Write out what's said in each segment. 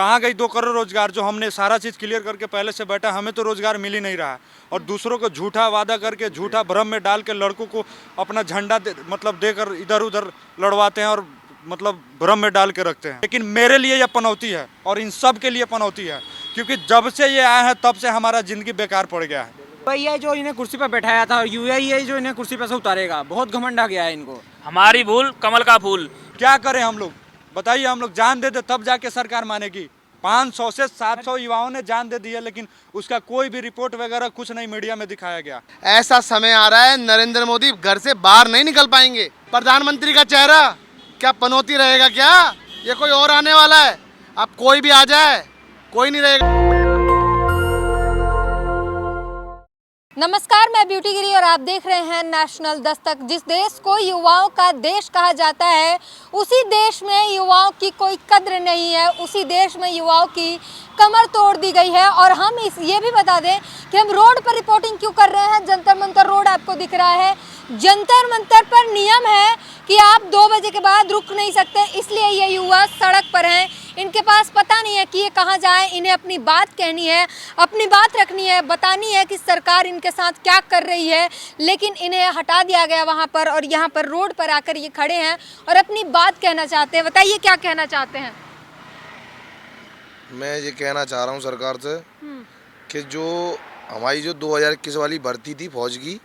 कहाँ गई 2 करोड़ रोजगार? जो हमने सारा चीज़ क्लियर करके पहले से बैठा, हमें तो रोजगार मिल ही नहीं रहा है। और दूसरों को झूठा वादा करके, झूठा भ्रम में डाल के लड़कों को अपना झंडा मतलब देकर इधर उधर लड़वाते हैं और मतलब भ्रम में डाल के रखते हैं। लेकिन मेरे लिए यह पनौती है और इन सब के लिए पनौती है, क्योंकि जब से ये आए हैं तब से हमारा ज़िंदगी बेकार पड़ गया है। UAE जो इन्हें कुर्सी पर बैठाया था और UAE जो इन्हें कुर्सी पर से उतारेगा, बहुत घमंड आ गया है इनको। हमारी भूल कमल का फूल। क्या करें हम लोग, बताइए? हम लोग जान दे दे तब जाके सरकार मानेगी। 500 से 700 युवाओं ने जान दे दी है, लेकिन उसका कोई भी रिपोर्ट वगैरह कुछ नहीं मीडिया में दिखाया गया। ऐसा समय आ रहा है नरेंद्र मोदी घर से बाहर नहीं निकल पाएंगे। प्रधानमंत्री का चेहरा क्या पनौती रहेगा क्या? ये कोई और आने वाला है। अब कोई भी आ जाए, कोई नहीं रहेगा। नमस्कार, मैं ब्यूटी गिरी और आप देख रहे हैं नेशनल दस्तक। जिस देश को युवाओं का देश कहा जाता है, उसी देश में युवाओं की कोई कद्र नहीं है, उसी देश में युवाओं की कमर तोड़ दी गई है। और हम ये भी बता दें कि हम रोड पर रिपोर्टिंग क्यों कर रहे हैं। जंतर मंतर रोड आपको दिख रहा है। जंतर मंतर पर नियम है कि आप 2 बजे के बाद रुक नहीं सकते, इसलिए ये युवा सड़क पर हैं। इनके पास पता नहीं है कि ये कहाँ जाए। इन्हें अपनी बात कहनी है, अपनी बात रखनी है, बतानी है कि सरकार इनके साथ क्या कर रही है, लेकिन इन्हें हटा दिया गया वहाँ पर और यहाँ पर रोड पर आकर ये खड़े हैं और अपनी बात कहना चाहते हैं। बताइए क्या कहना चाहते हैं? मैं ये कहना चाह रहा हूँ सरकार से कि जो हमारी जो 2021 वाली भर्ती थी फौज की,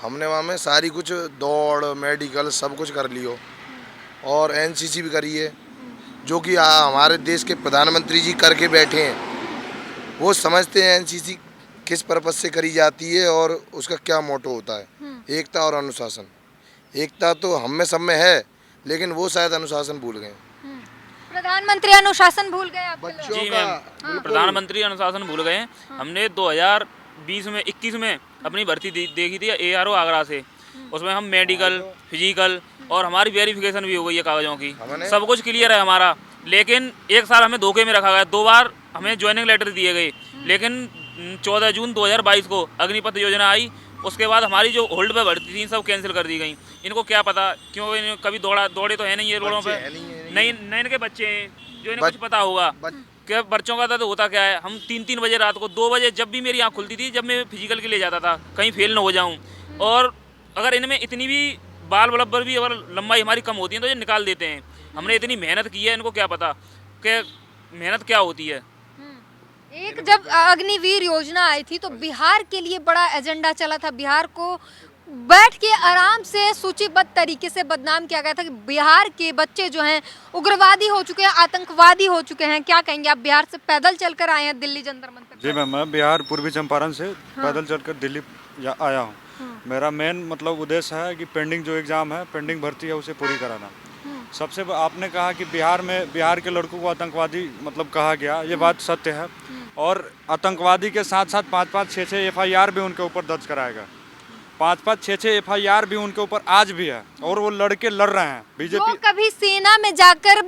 हमने वहाँ में सारी कुछ दौड़ मेडिकल सब कुछ कर लियो और एनसीसी भी करी है, जो कि हमारे देश के प्रधानमंत्री जी करके बैठे हैं। वो समझते हैं एनसीसी किस पर्पज से करी जाती है और उसका क्या मोटो होता है। एकता और अनुशासन। एकता तो हम में सब में है, लेकिन वो शायद अनुशासन भूल गए। प्रधानमंत्री अनुशासन भूल गए आप? जी मैम, प्रधानमंत्री अनुशासन भूल गए। हमने 2020 में 21 में अपनी भर्ती देखी थी ARO आगरा से। उसमें हम मेडिकल, फिजिकल और हमारी वेरिफिकेशन भी हो गई है कागजों की, सब कुछ क्लियर है हमारा। लेकिन 1 साल हमें धोखे में रखा गया। 2 बार हमें ज्वाइनिंग लेटर दिए गए, लेकिन 14 जून 2022 को अग्निपथ योजना आई। उसके बाद हमारी जो होल्ड पे भर्ती थी सब कैंसिल कर दी गई। इनको क्या पता, क्यों कभी दौड़े तो है नहीं ये रोडों पे। नहीं इनके बच्चे हैं जो इन्हें कुछ पता होगा कि बच्चों का तो होता क्या है। हम 3-3 बजे रात को, 2 बजे जब भी मेरी आँख खुलती थी, जब मैं फिजिकल के लिए जाता था, कहीं फेल ना हो जाऊँ। और अगर इनमें इतनी भी बाल बराबर भी अगर लंबाई हमारी कम होती है तो ये निकाल देते हैं। हमने इतनी मेहनत की है, इनको क्या पता कि मेहनत क्या होती है। एक जब अग्निवीर योजना आई थी तो बिहार के लिए बड़ा एजेंडा चला था। बिहार को बैठ के आराम से सूचीबद्ध तरीके से बदनाम किया गया था कि बिहार के बच्चे जो हैं उग्रवादी हो चुके हैं, आतंकवादी हो चुके हैं। क्या कहेंगे आप? बिहार से पैदल चलकर आए हैं दिल्ली जंतर मंतर। जी मैम, मैं बिहार पूर्वी चंपारण से पैदल चलकर दिल्ली आया हूँ। मेरा मेन मतलब उद्देश्य है कि पेंडिंग जो एग्ज़ाम है, पेंडिंग भर्ती है, उसे पूरी कराना। सबसे आपने कहा कि बिहार के लड़कों को आतंकवादी मतलब कहा गया, ये बात सत्य है। और आतंकवादी के साथ साथ 5-5, 6-6 FIR भी उनके ऊपर दर्ज कराएगा। 5-5, 6-6 FIR भी उनके ऊपर आज भी है और वो लड़के लड़ रहे हैं। बीजेपी जो कभी सेना में जाकर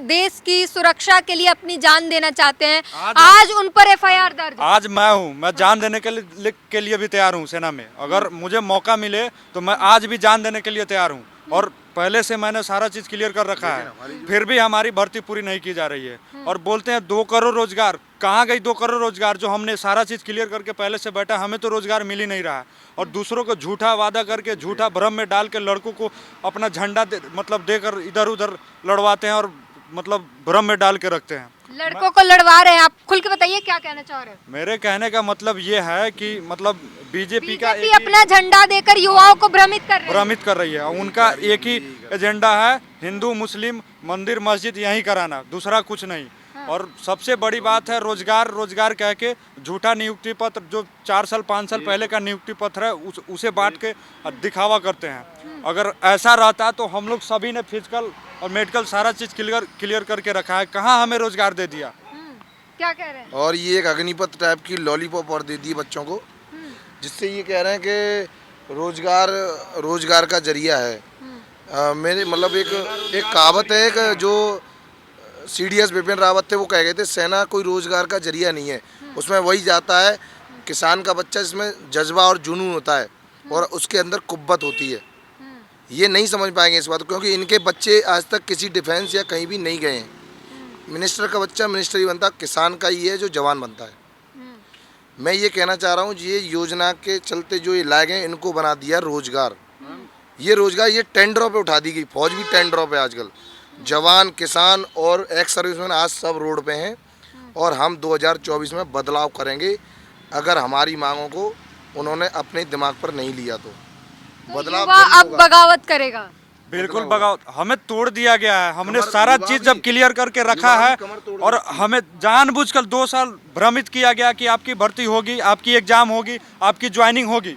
देश की सुरक्षा के लिए अपनी जान देना चाहते हैं, आज उन पर FIR दर्ज। आज मैं जान देने के लिए भी तैयार हूँ सेना में। अगर मुझे मौका मिले तो मैं आज भी जान देने के लिए तैयार हूँ। और पहले से मैंने सारा चीज़ क्लियर कर रखा है, फिर भी हमारी भर्ती पूरी नहीं की जा रही है। और बोलते हैं 2 करोड़ रोजगार। कहाँ गई 2 करोड़ रोजगार? जो हमने सारा चीज़ क्लियर करके पहले से बैठा, हमें तो रोजगार मिल ही नहीं रहा है। और दूसरों को झूठा वादा करके, झूठा भ्रम में डाल के लड़कों को अपना झंडा मतलब देकर इधर उधर लड़वाते हैं और मतलब भ्रम में डाल के रखते हैं। लड़कों को लड़वा रहे हैं। आप खुल के बताइए क्या कहना चाह रहे हैं? मेरे कहने का मतलब ये है कि मतलब बीजेपी का अपना झंडा देकर युवाओं को भ्रमित कर रही है। उनका एक ही एजेंडा है, हिंदू मुस्लिम मंदिर मस्जिद यहीं कराना, दूसरा कुछ नहीं। और सबसे बड़ी बात है रोजगार कह के झूठा नियुक्ति पत्र, जो 4 साल 5 साल पहले का नियुक्ति पत्र है, उसे बांट के दिखावा करते हैं। अगर ऐसा रहता तो हम लोग सभी ने फिजिकल और मेडिकल सारा चीज़ क्लियर करके रखा है। कहाँ हमें रोजगार दे दिया? क्या कह रहे हैं? और ये एक अग्निपथ टाइप की लॉलीपॉप और दे दी बच्चों को, जिससे ये कह रहे हैं कि रोजगार का जरिया है। मेरे मतलब एक कहावत है कि जो CDS बिपिन रावत थे वो कह गए थे, सेना कोई रोजगार का जरिया नहीं है। उसमें वही जाता है किसान का बच्चा, जिसमें जज्बा और जुनून होता है और उसके अंदर कुब्बत होती है। ये नहीं समझ पाएंगे इस बात को, क्योंकि इनके बच्चे आज तक किसी डिफेंस या कहीं भी नहीं गए हैं। मिनिस्टर का बच्चा मिनिस्टर ही बनता, किसान का ही है जो जवान बनता है। मैं ये कहना चाह रहा हूँ, ये योजना के चलते जो ये लाए गए इनको बना दिया रोजगार। ये रोजगार ये टेंडरों पे उठा दी गई, फौज भी टेंडरों पे आजकल, जवान किसान और एक्स सर्विसमैन आज सब रोड पे हैं। और हम 2024 में बदलाव करेंगे अगर हमारी मांगों को उन्होंने अपने दिमाग पर नहीं लिया तो बदलाव युवा जरूर अब होगा। बगावत करेगा। बिल्कुल बगावत, हमें तोड़ दिया गया है। हमने कमर- सारा युवा चीज भी- जब क्लियर करके रखा युवा भी है कमर तोड़ और हमें जानबूझकर 2 साल भ्रमित किया गया कि आपकी भर्ती होगी, आपकी एग्जाम होगी, आपकी ज्वाइनिंग होगी।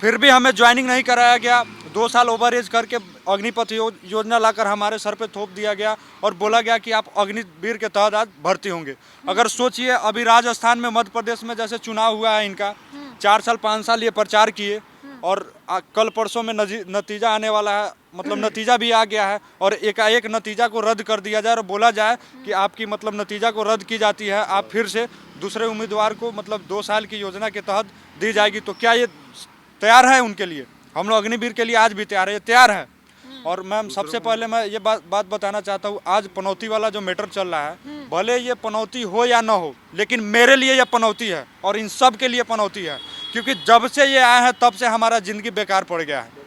फिर भी हमें ज्वाइनिंग नहीं कराया गया। 2 साल ओवर एज करके अग्निपथ योजना लाकर हमारे सर पे थोप दिया गया और बोला गया कि आप अग्निवीर के तहत आज भर्ती होंगे। अगर सोचिए, अभी राजस्थान में, मध्य प्रदेश में जैसे चुनाव हुआ है इनका, 4 साल 5 साल ये प्रचार किए और कल परसों में नतीजा आने वाला है, मतलब नतीजा भी आ गया है और एकाएक नतीजा को रद्द कर दिया जाए और बोला जाए कि आपकी मतलब नतीजा को रद्द की जाती है, आप फिर से दूसरे उम्मीदवार को मतलब 2 साल की योजना के तहत दी जाएगी। तो क्या ये तैयार है उनके लिए? हम लोग अग्निवीर के लिए आज भी तैयार है, ये तैयार है। और मैम सबसे पहले मैं ये बात बताना चाहता हूँ, आज पनौती वाला जो मैटर चल रहा है, भले ये पनौती हो या ना हो, लेकिन मेरे लिए ये पनौती है और इन सब के लिए पनौती है, क्योंकि जब से ये आए हैं तब से हमारा जिंदगी बेकार पड़ गया है।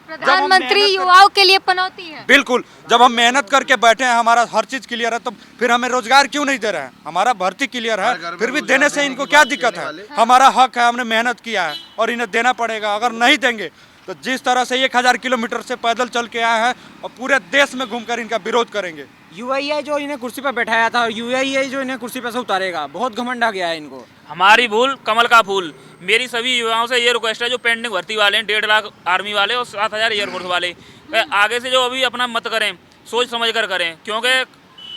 प्रधानमंत्री युवाओं के लिए पनौती है। बिल्कुल, जब हम मेहनत करके बैठे हैं, हमारा हर चीज क्लियर है, तो फिर हमें रोजगार क्यों नहीं दे रहे हैं? हमारा भर्ती क्लियर है, फिर भी देने से इनको क्या दिक्कत है? हमारा हक है, हमने मेहनत किया है और इन्हें देना पड़ेगा। अगर नहीं देंगे तो जिस तरह से 1000 किलोमीटर से पैदल चल के आए हैं और पूरे देश में घूमकर इनका विरोध करेंगे। यूआईआई जो इन्हें कुर्सी पर बैठाया था और यूआईआई जो इन्हें कुर्सी पर से उतारेगा, बहुत घमंड आ गया है इनको। हमारी भूल कमल का फूल। मेरी सभी युवाओं से ये रिक्वेस्ट है, जो पेंडिंग भर्ती वाले हैं, 1.5 लाख आर्मी वाले और 7000 एयरफोर्स वाले, वे आगे से जो अभी अपना मत करें, सोच समझ कर करें, क्योंकि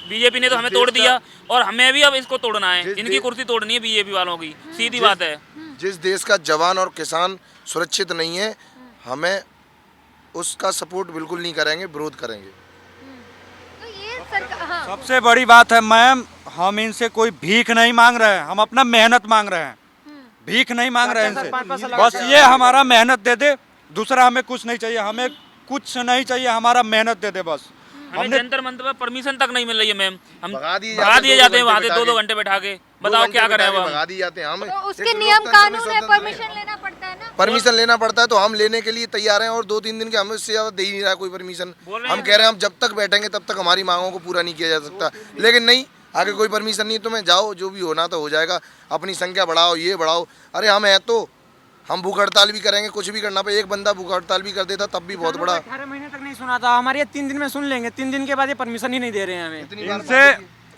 बीजेपी ने तो हमें तोड़ दिया और हमें भी अब इसको तोड़ना है। इनकी कुर्सी तोड़नी है बीजेपी वालों की, सीधी बात है। जिस देश का जवान और किसान सुरक्षित नहीं है, हमें उसका सपोर्ट बिल्कुल नहीं करेंगे, विरोध करेंगे। तो ये सरकार, हाँ, सबसे बड़ी बात है मैम, हम इनसे कोई भीख नहीं मांग रहे हैं, हम अपना मेहनत मांग रहे हैं, भीख नहीं मांग रहे हैं इनसे। बस ये हमारा मेहनत दे दे, दूसरा हमें कुछ नहीं चाहिए, हमें कुछ नहीं चाहिए, हमारा मेहनत दे दे बस। हमें जंतर मंतर पर परमिशन तक नहीं मिल रही है मैम। हम भगा दिए भगा दिए जाते हैं वहाँ से घंटे 2-2 घंटे बैठा के। बताओ क्या करें अब हम? भगा दिए जाते हैं हम। तो उसके नियम कानून है, परमिशन लेना पड़ता है ना। परमिशन लेना पड़ता है, तो हम लेने के लिए तैयार हैं और 2-3 दिन के हमें इससे ज्यादा दे ही नहीं रहा कोई परमिशन। हम कह रहे हैं हम जब तक बैठेंगे तब तक हमारी मांगों को पूरा नहीं किया जा सकता, लेकिन नहीं, आगे कोई परमिशन नहीं, तुम्हें जाओ, जो भी होना तो हो जाएगा, अपनी संख्या बढ़ाओ, ये बढ़ाओ। अरे हम हैं तो हम भूख हड़ताल भी करेंगे, कुछ भी करना पे। एक बंदा भूख हड़ताल भी कर देता तब भी बहुत बड़ा। 18 महीने तक नहीं सुना था, हमारे 3 दिन में सुन लेंगे, 3 दिन के बाद ये परमिशन ही नहीं दे रहे हैं हमें। इनसे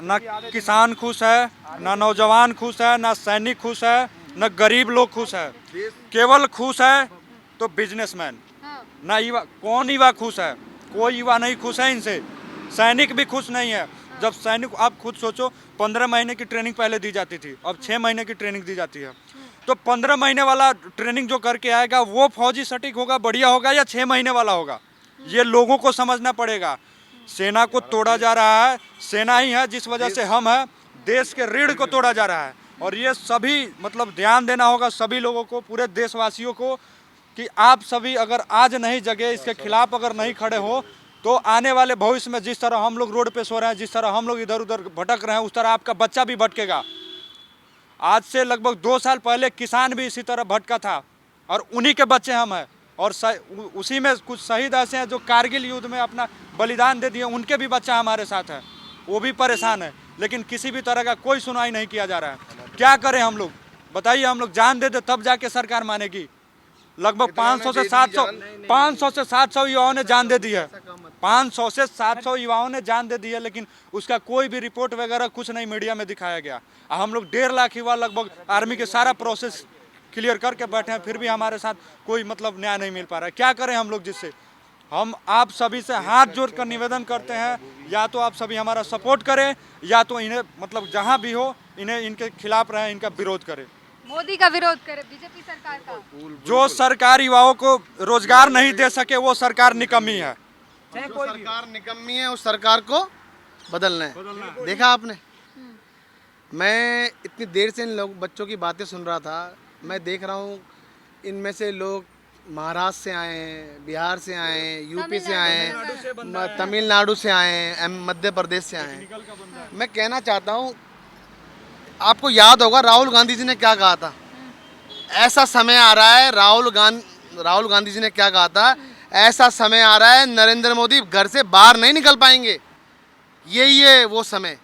न किसान खुश है, न नौजवान खुश है, न सैनिक खुश है, न गरीब लोग खुश है। केवल खुश है तो बिजनेसमैन, ना युवा। कौन युवा खुश है? कोई युवा नहीं खुश है इनसे। सैनिक भी खुश नहीं है। जब सैनिक, आप खुद सोचो, 15 महीने की ट्रेनिंग पहले दी जाती थी, अब 6 महीने की ट्रेनिंग दी जाती है। तो 15 महीने वाला ट्रेनिंग जो करके आएगा वो फौजी सटीक होगा, बढ़िया होगा, या 6 महीने वाला होगा? ये लोगों को समझना पड़ेगा। सेना को तोड़ा जा रहा है, सेना ही है जिस वजह से हम हैं, देश के रीढ़ को तोड़ा जा रहा है। और ये सभी मतलब ध्यान देना होगा सभी लोगों को, पूरे देशवासियों को, कि आप सभी अगर आज नहीं जगे, इसके खिलाफ अगर नहीं खड़े हो, तो आने वाले भविष्य में जिस तरह हम लोग रोड पे सो रहे हैं, जिस तरह हम लोग इधर उधर भटक रहे हैं, उस तरह आपका बच्चा भी भटकेगा। आज से लगभग 2 साल पहले किसान भी इसी तरह भटका था और उन्हीं के बच्चे हम हैं। और उसी में कुछ शहीद ऐसे हैं जो कारगिल युद्ध में अपना बलिदान दे दिए, उनके भी बच्चा हमारे साथ है, वो भी परेशान है, लेकिन किसी भी तरह का कोई सुनवाई नहीं किया जा रहा है। क्या करें हम लोग? बताइए, हम लोग जान दे दे तब जाके सरकार मानेगी। लगभग 500 से 700 युवाओं ने जान दे दी है, 500 से 700 युवाओं ने जान दे दी है, लेकिन उसका कोई भी रिपोर्ट वगैरह कुछ नहीं मीडिया में दिखाया गया। हम लोग 1.5 लाख युवा लगभग आर्मी के सारा प्रोसेस क्लियर करके बैठे हैं, फिर भी हमारे साथ कोई मतलब न्याय नहीं मिल पा रहा है। क्या करें हम लोग? जिससे हम आप सभी से हाथ जोड़कर निवेदन करते हैं, या तो आप सभी हमारा सपोर्ट करें, या तो इन्हें मतलब जहां भी हो इन्हें इनके खिलाफ रहें, इनका विरोध करें। मोदी का विरोध करे, बीजेपी सरकार का। जो सरकार युवाओं को रोजगार नहीं दे सके वो सरकार निकम्मी है। जो सरकार निकम्मी है उस सरकार को बदलना है। देखा आपने, मैं इतनी देर से इन लोग बच्चों की बातें सुन रहा था, मैं देख रहा हूँ इनमें से लोग महाराष्ट्र से आए हैं, बिहार से आए हैं, यूपी से आए हैं, तमिलनाडु से आए हैं, मध्य प्रदेश से आए हैं। मैं कहना चाहता हूँ, आपको याद होगा राहुल गांधी जी ने क्या कहा था। ऐसा समय आ रहा है, राहुल गांधी जी ने क्या कहा था, ऐसा समय आ रहा है नरेंद्र मोदी घर से बाहर नहीं निकल पाएंगे। यही है वो समय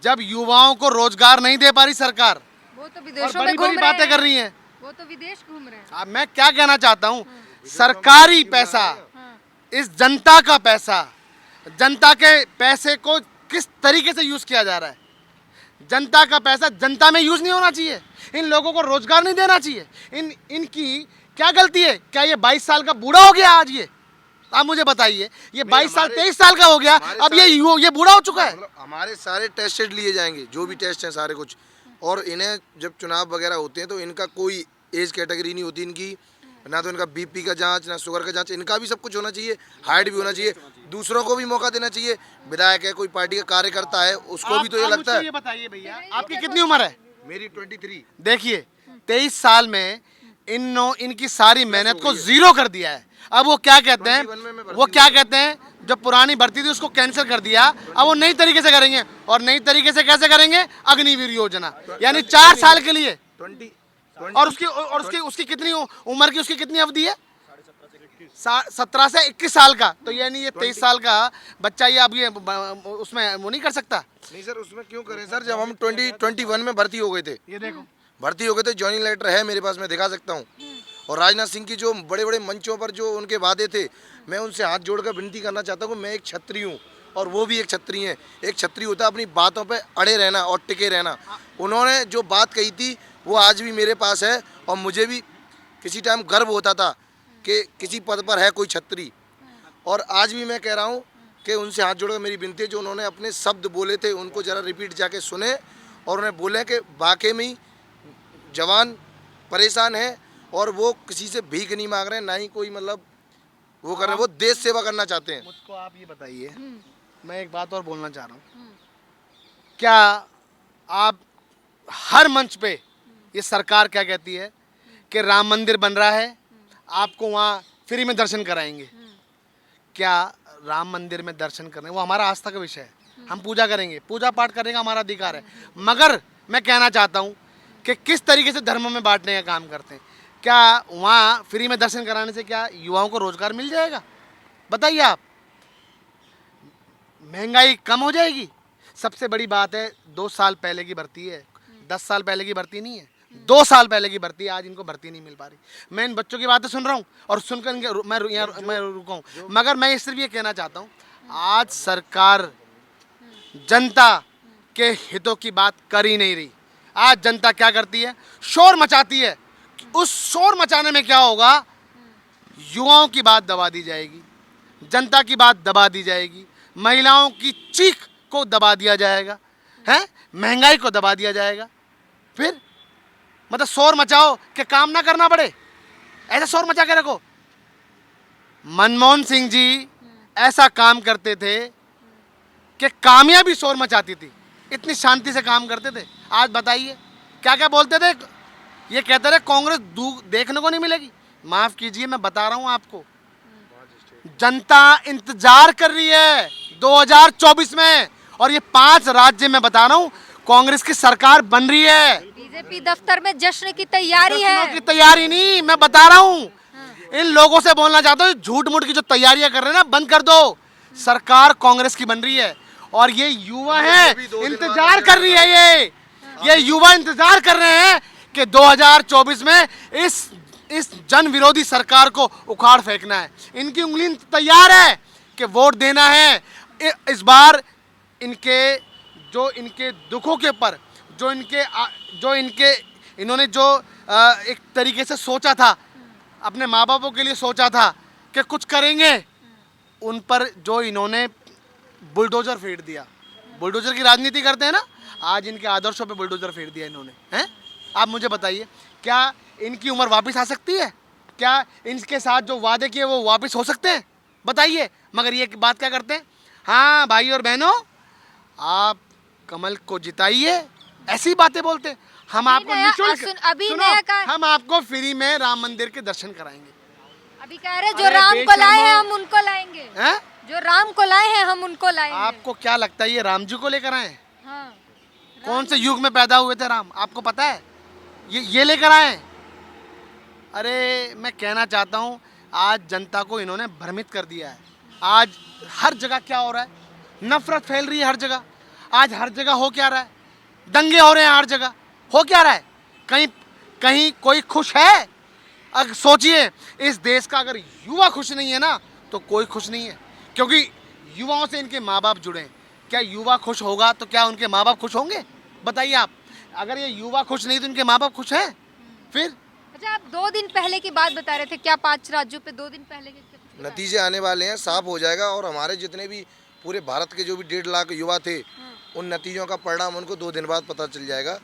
जब युवाओं को रोजगार नहीं दे पा रही सरकार, वो तो और विदेशों में बड़ी घूम बड़ी रहे बातें हैं। कर रही हैं। वो तो विदेश घूम रहे हैं। अब मैं क्या कहना चाहता हूँ, सरकारी पैसा, इस जनता का पैसा, जनता के पैसे को किस तरीके से यूज किया जा रहा है। जनता का पैसा जनता में यूज नहीं होना चाहिए। इन लोगों को रोजगार नहीं देना चाहिए। इनकी क्या गलती है? क्या ये 22 साल का बूढ़ा हो गया आज? ये आप मुझे बताइए, ये 22 साल 23 साल का हो गया, अब ये बूढ़ा हो चुका है। मतलब हमारे सारे टेस्ट लिए जाएंगे, जो भी टेस्ट हैं सारे कुछ, और इन्हें जब चुनाव वगैरह होते हैं तो इनका कोई एज कैटेगरी नहीं होती इनकी, ना तो इनका बीपी का जांच, ना शुगर का जांच, इनका भी सब कुछ होना चाहिए, हाइट भी होना चाहिए, दूसरों को भी मौका देना चाहिए। विधायक है, कोई पार्टी का कार्यकर्ता है, उसको भी तो ये लगता है। ये बताइए भैया, आपकी कितनी उम्र है? मेरी 23। देखिए 23 साल में इनकी सारी मेहनत को जीरो कर दिया है। अब वो क्या कहते हैं, जो पुरानी भर्ती थी उसको कैंसिल कर दिया, अब वो नई तरीके से करेंगे। और नई तरीके से कैसे करेंगे? अग्निवीर योजना, यानी 4 साल के लिए। और उसकी कितनी उम्र की, उसकी कितनी अवधि है? 17 से 21 साल का। तो यानी ये 23 साल का बच्चा ये अब ये उसमें वो नहीं कर सकता। नहीं सर, उसमें क्यों करें सर, जब हम 2021 में भर्ती हो गए थे, ये देखो भर्ती हो गए थे, ज्वाइनिंग लेटर है मेरे पास, मैं दिखा सकता हूँ। और राजनाथ सिंह की जो बड़े बड़े मंचों पर जो उनके वादे थे, मैं उनसे हाथ जोड़कर विनती करना चाहता हूँ कि मैं एक छत्री हूँ और वो भी एक छत्री हैं। एक छत्री होता है अपनी बातों पे अड़े रहना और टिके रहना। उन्होंने जो बात कही थी वो आज भी मेरे पास है, और मुझे भी किसी टाइम गर्व होता था कि किसी पद पर है कोई छत्री। और आज भी मैं कह रहा हूँ कि उनसे हाथ जोड़कर मेरी विनती है, जो उन्होंने अपने शब्द बोले थे उनको ज़रा रिपीट जाके सुने, और उन्हें बोलें कि वाकई में ही जवान परेशान है और वो किसी से भीख नहीं मांग रहे हैं, ना ही कोई मतलब वो कर रहे हैं, वो देश सेवा करना चाहते हैं। मुझको आप ये बताइए, मैं एक बात और बोलना चाह रहा हूँ। क्या आप हर मंच पे, ये सरकार क्या कहती है कि राम मंदिर बन रहा है, आपको वहाँ फ्री में दर्शन कराएंगे। क्या राम मंदिर में दर्शन करने, वो हमारा आस्था का विषय है, हम पूजा करेंगे, पूजा पाठ करने का हमारा अधिकार है। मगर मैं कहना चाहता हूँ कि किस तरीके से धर्म में बांटने का काम करते हैं। क्या वहाँ फ्री में दर्शन कराने से क्या युवाओं को रोजगार मिल जाएगा? बताइए आप। महंगाई कम हो जाएगी? सबसे बड़ी बात है 2 साल पहले की भर्ती है, 10 साल पहले की भर्ती नहीं है, 2 साल पहले की भर्ती है। आज इनको भर्ती नहीं मिल पा रही। मैं इन बच्चों की बातें सुन रहा हूँ और सुनकर मैं रुका हूँ, मगर मैं सिर्फ ये कहना चाहता हूँ, आज सरकार जनता के हितों की बात कर ही नहीं रही। आज जनता क्या करती है? शोर मचाती है। उस शोर मचाने में क्या होगा? युवाओं की बात दबा दी जाएगी, जनता की बात दबा दी जाएगी, महिलाओं की चीख को दबा दिया जाएगा, हैं, महंगाई को दबा दिया जाएगा। फिर मतलब शोर मचाओ कि काम ना करना पड़े, ऐसा शोर मचा के रखो। मनमोहन सिंह जी ऐसा काम करते थे कि कामयाबी शोर मचाती थी, इतनी शांति से काम करते थे। आज बताइए क्या क्या बोलते थे? ये कहते रहे कांग्रेस देखने को नहीं मिलेगी। माफ कीजिए, मैं बता रहा हूं आपको, जनता इंतजार कर रही है 2024 में, और ये 5 राज्य में बता रहा हूं कांग्रेस की सरकार बन रही है। बीजेपी दफ्तर में जश्न की तैयारी है। की तैयारी नहीं, मैं बता रहा हूँ। इन लोगों से बोलना चाहता हूँ, झूठ मूठ की जो तैयारियां कर रहे हैं ना, बंद कर दो। सरकार कांग्रेस की बन रही है और ये युवा है, इंतजार कर रही है। ये युवा इंतजार कर रहे हैं कि 2024 में इस जन विरोधी सरकार को उखाड़ फेंकना है। इनकी उंगली तैयार है कि वोट देना है। इस बार इनके दुखों के पर इन्होंने जो एक तरीके से सोचा था, अपने माँ बापों के लिए सोचा था कि कुछ करेंगे, उन पर जो इन्होंने बुलडोजर फेर दिया। बुलडोजर की राजनीति करते हैं ना, आज इनके आदर्शों पे बुलडोजर फेर दिया इन्होंने, हैं? आप मुझे बताइए, क्या इनकी उम्र वापस आ सकती है? क्या इनके साथ जो वादे किए वो वापस हो सकते हैं? बताइए। मगर ये बात क्या करते हैं? हाँ भाई और बहनों, आप कमल को जिताइए, ऐसी बातें बोलते हैं। हम आपको निःशुल्क, अभी नया हम आपको फ्री में राम मंदिर के दर्शन कराएंगे। अभी कह रहे जो राम को लाए हैं हम उनको लाएंगे, हैं? जो राम को लाए हैं हम उनको लाएंगे। आपको क्या लगता है ये राम जी को लेकर आए हैं? हाँ, कौन से युग में पैदा हुए थे राम, आपको पता है? ये लेकर आए हैं। अरे मैं कहना चाहता हूँ, आज जनता को इन्होंने भ्रमित कर दिया है। आज हर जगह क्या हो रहा है? नफरत फैल रही है हर जगह। आज हर जगह हो क्या रहा है? दंगे हो रहे हैं हर जगह। हो क्या रहा है? कहीं कहीं कोई खुश है? अगर सोचिए, इस देश का अगर युवा खुश नहीं है ना तो कोई खुश नहीं है, क्योंकि युवाओं से इनके माँ बाप जुड़े हैं। क्या युवा खुश होगा तो क्या उनके माँ बाप खुश होंगे? बताइए आप। अगर ये युवा खुश नहीं तो इनके माँ बाप खुश हैं? फिर अच्छा, आप 2 दिन पहले की बात बता रहे थे, क्या 5 राज्यों पे 2 दिन पहले के कुछ बता- नतीजे आने वाले हैं, साफ हो जाएगा। और हमारे जितने भी पूरे भारत के जो भी 1.5 लाख युवा थे, उन नतीजों का परिणाम उनको 2 दिन बाद पता चल जाएगा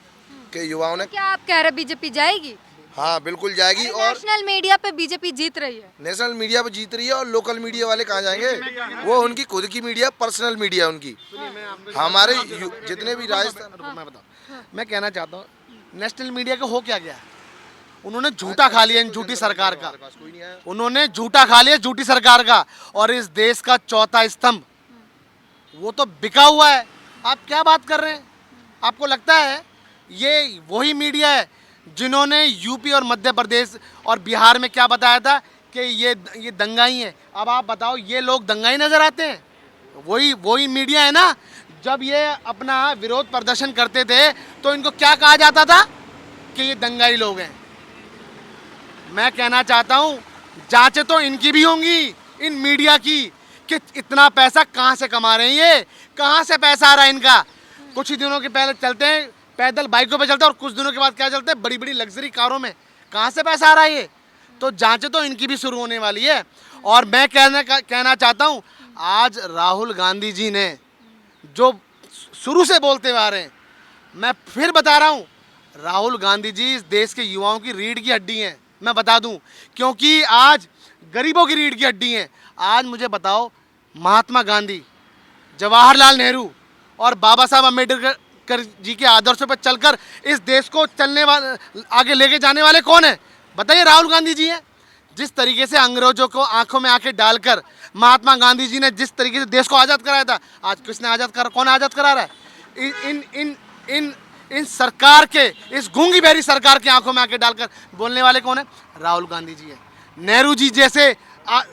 कि युवाओं ने। क्या आप कह रहे बीजेपी जाएगी? हाँ बिल्कुल जाएगी। और नेशनल मीडिया पे बीजेपी जीत रही है। नेशनल मीडिया पे जीत रही है, और लोकल मीडिया वाले कहाँ जाएंगे? वो उनकी खुद की मीडिया, पर्सनल मीडिया उनकी। हमारे जितने भी राजस्थान, मैं बताऊं, मैं कहना चाहता हूँ, नेशनल मीडिया का हो क्या गया? उन्होंने झूठा खा लिया इन झूठी सरकार का। उन्होंने झूठा खा लिया झूठी सरकार का, और इस देश का चौथा स्तंभ वो तो बिका हुआ है। आप क्या बात कर रहे हैं? आपको लगता है ये वही मीडिया है जिन्होंने यूपी और मध्य प्रदेश और बिहार में क्या बताया था कि ये दंगाई है? अब आप बताओ, ये लोग दंगाई नजर आते हैं? वही मीडिया है ना। जब ये अपना विरोध प्रदर्शन करते थे तो इनको क्या कहा जाता था कि ये दंगाई लोग हैं। मैं कहना चाहता हूँ, जांचें तो इनकी भी होंगी, इन मीडिया की, कि इतना पैसा कहाँ से कमा रहे हैं, ये कहाँ से पैसा आ रहा है इनका। कुछ ही दिनों के पहले चलते हैं पैदल बाइकों पे चलते हैं, और कुछ दिनों के बाद क्या चलते हैं? बड़ी बड़ी लग्जरी कारों में। कहाँ से पैसा आ रहा है ये? तो जांचें तो इनकी भी शुरू होने वाली है। और मैं कहना चाहता हूँ, आज राहुल गांधी जी ने जो शुरू से बोलते हुए आ रहे हैं, मैं फिर बता रहा हूँ, राहुल गांधी जी इस देश के युवाओं की रीढ़ की हड्डी हैं। मैं बता दूं, क्योंकि आज गरीबों की रीढ़ की हड्डी हैं। आज मुझे बताओ, महात्मा गांधी, जवाहरलाल नेहरू और बाबा साहब अम्बेडकर जी के आदर्शों पर चलकर इस देश को आगे लेके जाने वाले कौन है? बताइए, राहुल गांधी जी हैं। जिस तरीके से अंग्रेजों को आंखों में आंखें डालकर महात्मा गांधी जी ने जिस तरीके से देश को आज़ाद कराया था, आज किसने कौन आज़ाद करा रहा है? इन सरकार के, इस गूंगी बहरी सरकार की आंखों में आंखें डालकर बोलने वाले कौन है? राहुल गांधी जी है। नेहरू जी जैसे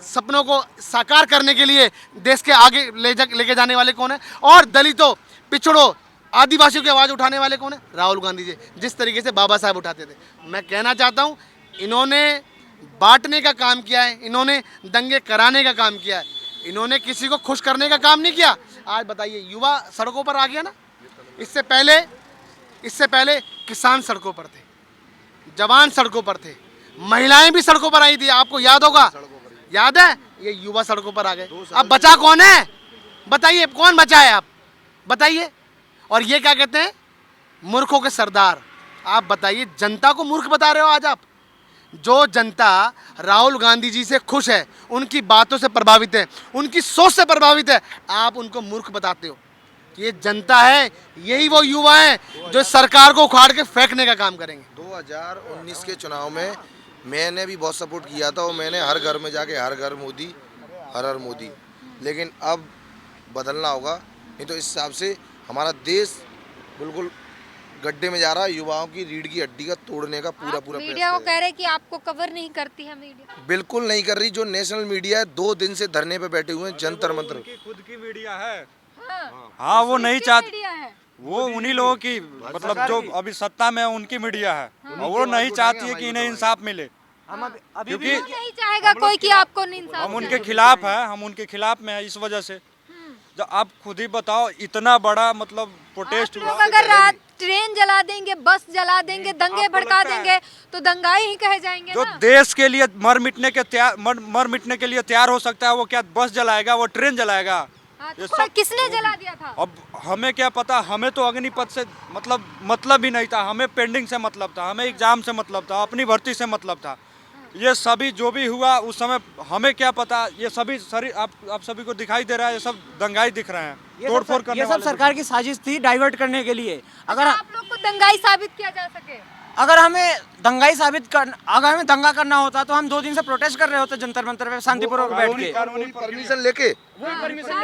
सपनों को साकार करने के लिए देश के आगे लेके जाने वाले कौन है? और दलितों, पिछड़ों, आदिवासियों की आवाज़ उठाने वाले कौन है? राहुल गांधी जी, जिस तरीके से बाबा साहब उठाते थे। मैं कहना चाहता हूँ, इन्होंने बांटने का काम किया है, इन्होंने दंगे कराने का काम किया है, इन्होंने किसी को खुश करने का काम नहीं किया। आज बताइए, युवा सड़कों पर आ गया ना। इससे पहले किसान सड़कों पर थे, जवान सड़कों पर थे, महिलाएं भी सड़कों पर आई थी, आपको याद होगा। याद है? ये युवा सड़कों पर आ गए। अब बचा कौन है? बताइए, कौन बचा है? आप बताइए। और ये क्या कहते हैं? मूर्खों के सरदार। आप बताइए, जनता को मूर्ख बता रहे हो आज आप। जो जनता राहुल गांधी जी से खुश है, उनकी बातों से प्रभावित है, उनकी सोच से प्रभावित है, आप उनको मूर्ख बताते हो। ये जनता है, यही वो युवा हैं जो सरकार को उखाड़ के फेंकने का काम करेंगे। 2019 के चुनाव में मैंने भी बहुत सपोर्ट किया था, और मैंने हर घर में जाके हर घर मोदी, हर हर मोदी। लेकिन अब बदलना होगा, नहीं तो इस हिसाब से हमारा देश बिल्कुल गड्ढे में जा रहा है। युवाओं की रीढ़ की हड्डी का तोड़ने का पूरा मीडिया को कह रहे कि आपको कवर नहीं करती है मीडिया। बिल्कुल नहीं कर रही। जो नेशनल मीडिया है, 2 दिन से धरने पे बैठे हुए हैं, जंतर मंतर। खुद की मीडिया है। हाँ, हाँ, वो नहीं चाहती, मीडिया है। वो उन्हीं लोगों की, मतलब जो अभी सत्ता में है उनकी मीडिया है, और वो नहीं चाहती है कि इन्हें इंसाफ मिले। क्योंकि नहीं चाहेगा कोई कि आपको इंसाफ हम उनके खिलाफ है, हम उनके खिलाफ में है। इस वजह से जब आप खुद ही बताओ, इतना बड़ा मतलब प्रोटेस्ट हुआ। लोग अगर रात ट्रेन जला देंगे, बस जला देंगे, दंगे भड़का देंगे तो दंगाई ही कहे जाएंगे जो ना। देश के लिए मर मिटने के लिए तैयार हो सकता है, वो क्या बस जलाएगा, वो ट्रेन जलाएगा? हाँ, ये तो सब किसने जला दिया था? अब हमें क्या पता, हमें तो अग्निपथ से मतलब ही नहीं था, हमें पेंडिंग से मतलब था, हमें एग्जाम से मतलब था, अपनी भर्ती से मतलब था। ये सभी जो भी हुआ उस समय हमें क्या पता, ये सभी आप सभी को दिखाई दे रहा है, ये सब दंगाई दिख रहे हैं, तोड़फोड़ करने ये सब वाले सरकार की साजिश थी डाइवर्ट करने के लिए। अगर आप लोग को दंगाई साबित किया जा सके अगर हमें दंगाई अगर हमें दंगा करना होता तो हम 2 दिन से प्रोटेस्ट कर रहे होते जंतर मंतर पे शांतिपूर्वक बैठ के। परमिशन लेके,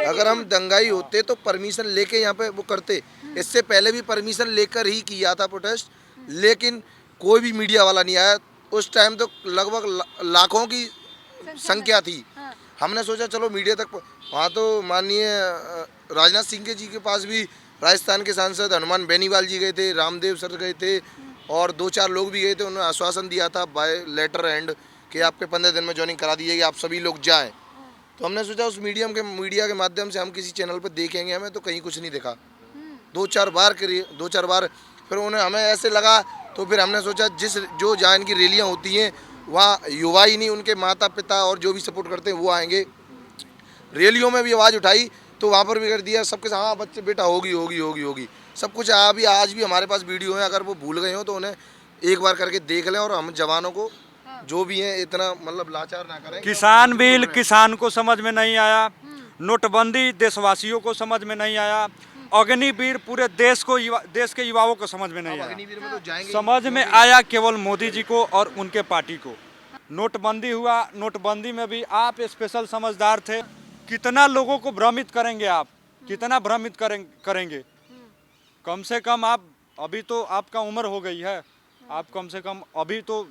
अगर हम दंगाई होते तो परमिशन लेके यहाँ पे वो करते। इससे पहले भी परमिशन लेकर ही किया था प्रोटेस्ट, लेकिन कोई भी मीडिया वाला नहीं आया। उस टाइम तो लगभग लाखों की संख्या थी। हमने सोचा चलो मीडिया तक, वहाँ तो माननीय राजनाथ सिंह के जी के पास भी राजस्थान के सांसद हनुमान बेनीवाल जी गए थे, रामदेव सर गए थे और 2-4 लोग भी गए थे। उन्होंने आश्वासन दिया था बाय लेटर एंड कि आपके 15 दिन में ज्वाइनिंग करा दी जाएगी, आप सभी लोग जाएं। तो हमने सोचा उस मीडिया के माध्यम से हम किसी चैनल पर देखेंगे, हमें तो कहीं कुछ नहीं दिखा। 2-4 बार फिर उन्हें हमें ऐसे लगा, तो फिर हमने सोचा जो जहाँ इनकी रैलियाँ होती हैं वहाँ युवा ही नहीं, उनके माता पिता और जो भी सपोर्ट करते हैं वो आएंगे। रैलियों में भी आवाज़ उठाई तो वहाँ पर भी कर दिया सबके साथ, हाँ बच्चे बेटा होगी सब कुछ। अभी आज भी हमारे पास वीडियो है, अगर वो भूल गए हो तो उन्हें एक बार करके देख लें। और हम जवानों को जो भी हैं इतना मतलब लाचार ना करें। किसान बिल किसान को समझ में नहीं आया, नोटबंदी देशवासियों को समझ में नहीं आया, अग्निवीर पूरे देश के युवाओं को समझ में नहीं आया। अग्निवीर में तो जाएंगे, समझ में आया केवल मोदी जी को और उनके पार्टी को। नोटबंदी हुआ, नोटबंदी में भी आप स्पेशल समझदार थे। कितना लोगों को भ्रमित करेंगे आप, कितना भ्रमित करेंगे। कम से कम आप अभी तो आपका उम्र हो गई है, आप कम से कम अभी तो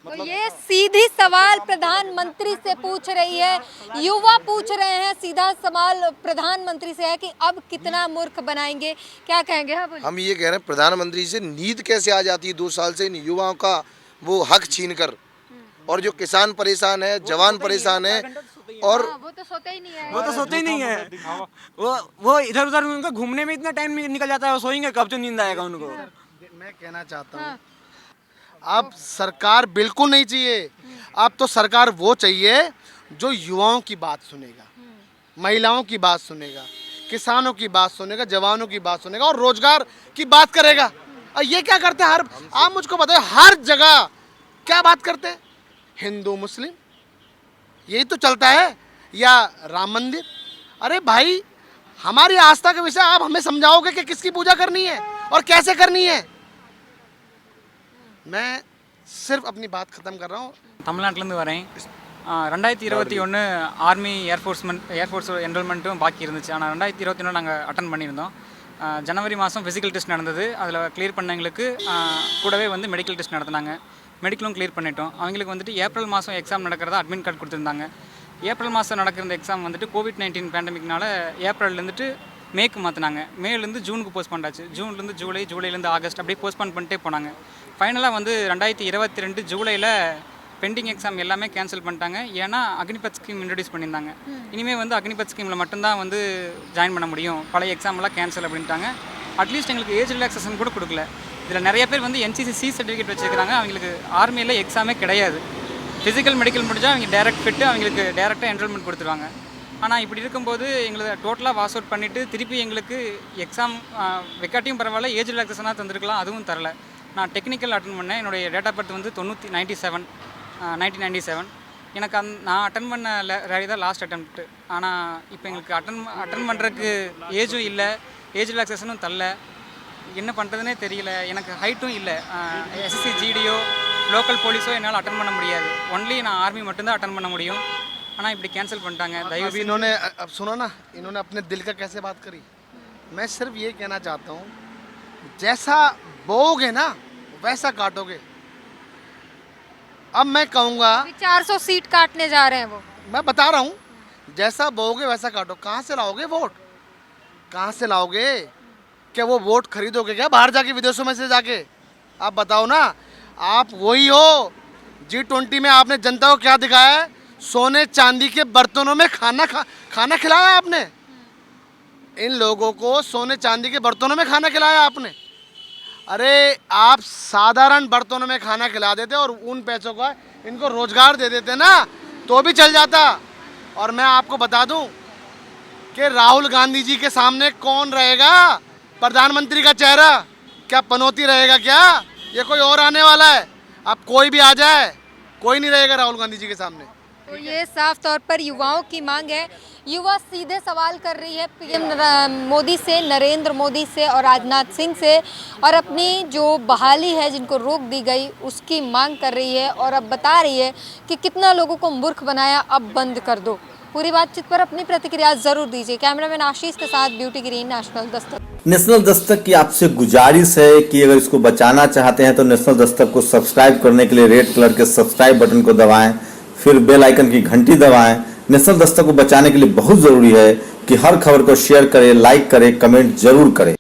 तो ये सीधी सवाल प्रधानमंत्री से पूछ रही है, युवा पूछ रहे हैं। सीधा सवाल प्रधानमंत्री से है कि अब कितना मूर्ख बनाएंगे, क्या कहेंगे? हाँ बोलिए। हम ये कह रहे हैं प्रधानमंत्री से नींद कैसे आ जाती है 2 साल से इन युवाओं का वो हक छीन कर। और जो किसान परेशान है, जवान परेशान है, और वो तो सोते ही नहीं है। वो तो सोते ही नहीं है। वो इधर उधर उनका घूमने में इतना टाइम निकल जाता है, वो सोएंगे कब जो नींद आएगा उनको। मैं कहना चाहता हूँ अब सरकार बिल्कुल नहीं चाहिए। अब तो सरकार वो चाहिए जो युवाओं की बात सुनेगा, महिलाओं की बात सुनेगा, किसानों की बात सुनेगा, जवानों की बात सुनेगा और रोजगार की बात करेगा। और ये क्या करते हैं आप मुझको बताइए, हर जगह क्या बात करते हैं? हिंदू मुस्लिम यही तो चलता है, या राम मंदिर। अरे भाई, हमारी आस्था के विषय आप हमें समझाओगे कि किसकी पूजा करनी है और कैसे करनी है। मैं सिर्फ अपनी बात खत्म कर रहा हूँ। தமிழ்நாட்டிலேருந்து வரேன். 2021 ஆர்மி ஏர்ஃபோர்ஸ் என்ரோல்மெண்ட்டும் பாக்கி இருந்துச்சு. ஆனால் 2021 நாங்கள் அட்டன் பண்ணியிருந்தோம். ஜனவரி மாதம் ஃபிசிக்கல் டெஸ்ட் நடந்தது. அதில் கிளியர் பண்ணவங்களுக்கு கூடவே வந்து மெடிக்கல் டெஸ்ட் நடத்தினாங்க. மெடிக்கலும் கிளியர் பண்ணிட்டோம். அவங்களுக்கு வந்துட்டு ஏப்ரல் மாதம் எக்ஸாம் நடக்கிறதா அட்மிட் கார்டு கொடுத்துருந்தாங்க. ஏப்ரல் மாதம் நடக்கிற எக்ஸாம் வந்துட்டு கோவிட்-19 பேண்டமிக்னால ஏப்ரல்லேருந்துட்டு மேக்கு மாற்றினாங்க. மேலேருந்து ஜூனுக்கு போஸ்ட்பாண்ட் ஆச்சு. ஜூன்லேருந்து ஜூலை, ஜூலைலேருந்து ஆகஸ்ட் அப்படியே போஸ்ட்பாண்ட் பண்ணிட்டே போனாங்க. ஃபைனலாக வந்து 2022 ஜூலையில் பெண்டிங் எக்ஸாம் எல்லாமே கேன்சல் பண்ணிட்டாங்க. ஏன்னா அக்னிபத் ஸ்கீம் இன்ட்ரடியூஸ் பண்ணியிருந்தாங்க. இனிமேல் வந்து அக்னிபத் ஸ்கீமில் மட்டும்தான் வந்து ஜாயின் பண்ண முடியும், பழைய எக்ஸாம்லாம் கேன்சல் அப்படின்ட்டாங்க. அட்லீஸ்ட் எங்களுக்கு ஏஜ் ரிலாக்ஸேஷன் கூட கொடுக்கல. இதில் நிறைய பேர் வந்து NCC சர்டிஃபிகேட் வச்சுருக்காங்க. அவங்களுக்கு ஆர்மியில் எக்ஸாமே கிடையாது. ஃபிசிக்கல் மெடிக்கல் முடிஞ்சால் அவங்க டேரெக்ட் ஃபிட்டு, அவங்களுக்கு டேரெக்டாக என்ரோல்மெண்ட் கொடுத்துருவாங்க. ஆனால் இப்படி இருக்கும்போது எங்களை டோட்டலாக வாஸ் அவுட் பண்ணிவிட்டு திருப்பி எங்களுக்கு எக்ஸாம் வைக்காட்டியும் பரவாயில்ல, ஏஜ் ரிலாக்ஸேஷனாக தந்திருக்கலாம், அதுவும் தரல. நான் டெக்னிக்கல் அட்டன் பண்ணேன். என்னுடைய டேட் ஆஃப் பர்த் வந்து 1997. எனக்கு நான் அட்டன் பண்ண ரேலி தான் லாஸ்ட் அட்டெம்ப்ட்டு. ஆனால் இப்போ எங்களுக்கு அட்டன் பண்ணுறதுக்கு ஏஜும் இல்லை, ஏஜ் ரிலாக்ஸேஷனும் தரல. என்ன பண்ணுறதுனே தெரியல. எனக்கு ஹைட்டும் இல்லை. SSC GDயோ லோக்கல் போலீஸோ என்னால் அட்டன் பண்ண முடியாது. ஒன்லி நான் ஆர்மி மட்டும்தான் அட்டன் பண்ண முடியும். ஆனால் இப்படி கேன்சல் பண்ணிட்டாங்க. अब इन्होंने अब सुनो ना, इन्होंने अपने दिल का कैसे बात करी। मैं सिर्फ ये कहना चाहता हूँ, जैसा बोओगे ना वैसा काटोगे। अब मैं कहूँगा, 400 सीट काटने जा रहे हैं वो। मैं बता रहा हूँ, जैसा बोओगे वैसा काटो। कहाँ से लाओगे वोट? कहाँ से लाओगे? क्या वो वोट खरीदोगे क्या बाहर जाके, विदेशों में से जाके? आप बताओ ना। आप वही हो। G20 में आपने जनता को क्या दिखाया है? सोने चांदी के बर्तनों में खाना खिलाया आपने। इन लोगों को सोने चांदी के बर्तनों में खाना खिलाया आपने। अरे आप साधारण बर्तनों में खाना खिला देते और उन पैसों का इनको रोजगार दे देते ना, तो भी चल जाता। और मैं आपको बता दूं कि राहुल गांधी जी के सामने कौन रहेगा प्रधानमंत्री का चेहरा? क्या पनौती रहेगा क्या? ये कोई और आने वाला है? अब कोई भी आ जाए, कोई नहीं रहेगा राहुल गांधी जी के सामने। तो ये साफ तौर पर युवाओं की मांग है। युवा सीधे सवाल कर रही है पीएम मोदी से, नरेंद्र मोदी से और राजनाथ सिंह से, और अपनी जो बहाली है जिनको रोक दी गई उसकी मांग कर रही है, और अब बता रही है कि कितना लोगों को मूर्ख बनाया, अब बंद कर दो। पूरी बातचीत पर अपनी प्रतिक्रिया जरूर दीजिए। कैमरामैन आशीष के साथ beauty green, national Dastak. National Dastak की आपसे गुजारिश है कि अगर इसको बचाना चाहते हैं तो नेशनल दस्तक को सब्सक्राइब करने के लिए रेड कलर के सब्सक्राइब बटन को दबाएं, फिर बेल आइकन की घंटी दबाएं। नेशनल दस्तक को बचाने के लिए बहुत जरूरी है कि हर खबर को शेयर करें, लाइक करें, कमेंट जरूर करें।